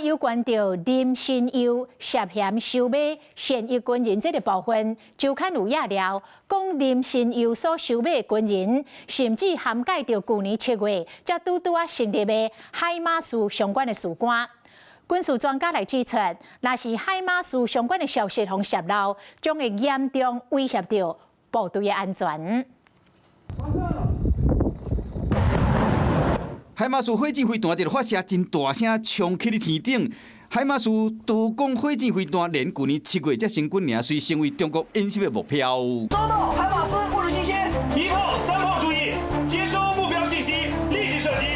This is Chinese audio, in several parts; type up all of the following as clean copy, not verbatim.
有关到林新佑涉嫌收买现役军人这个部分，周刊有压料，讲林新佑所收买的军人，甚至涵盖到去年7月才拄啊成立的海马斯相关的事关。军事专家来指出，若是海马斯相关的消息互泄露，将会严重威胁到部队的安全。 海马斯火箭飞弹就发射真大声，冲起咧天顶。海马斯多管火箭飞弹连去年7月才成军尔，遂成为中国演习的目标。收到，海马斯误入信息。1号、3号注意，接收目标信息，立即射击。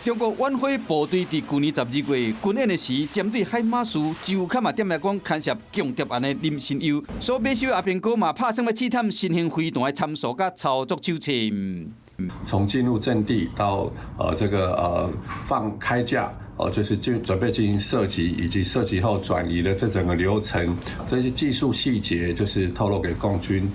中国远火部队伫去年12月军演的时，针对海马斯就勘嘛点来讲牵涉强谍案的林新佑，所买收阿兵哥嘛拍算要试探新型飞弹的参数甲操作手册。 从进入阵地到放开架就是准备进行射击，以及射击后转移的这整个流程，这些技术细节就是透露给共军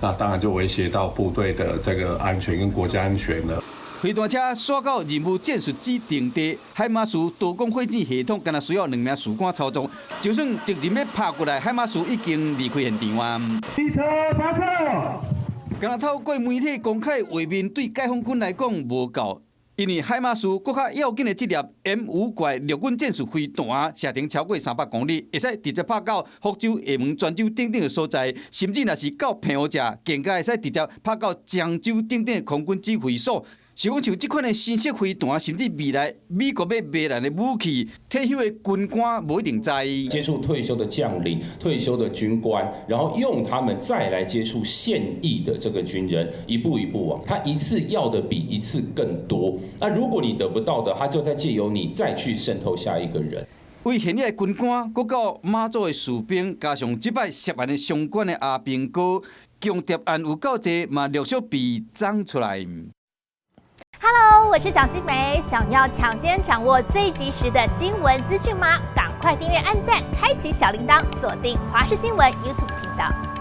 那当然就威胁到部队的这个安全跟国家安全了。 飞弹车驶到任务战术指定地，海马斯多管火箭系统，敢若需要2名士官操作。就算敌人要拍过来，海马斯已经离开现场啊。机车发射。 敢若透过媒体公开画面，对解放军来讲无够，因为海马斯搁较要紧的这粒 M5怪陆军战术飞弹，射程超过300公里，会使直接拍到福州、厦门、泉州等等的所在，甚至若是到平湖社，更加会使直接拍到漳州等等的空军指挥所。 是讲像这款的新式飞弹，甚至未来美国要买来的武器，退休的军官无一定知。接触退休的将领、退休的军官，然后用他们再来接触现役的这个军人，一步一步往，他一次要的比一次更多。那如果你得不到的，他就再借由你再去渗透下一个人。 为现役的军官，搁到马祖的士兵，加上这摆涉案的相关的阿兵哥，强谍案有够多，嘛陆续被掌出来。 Hello， 我是蒋欣梅。想要抢先掌握最及时的新闻资讯吗？赶快订阅、按赞、开启小铃铛，锁定华视新闻 YouTube 频道。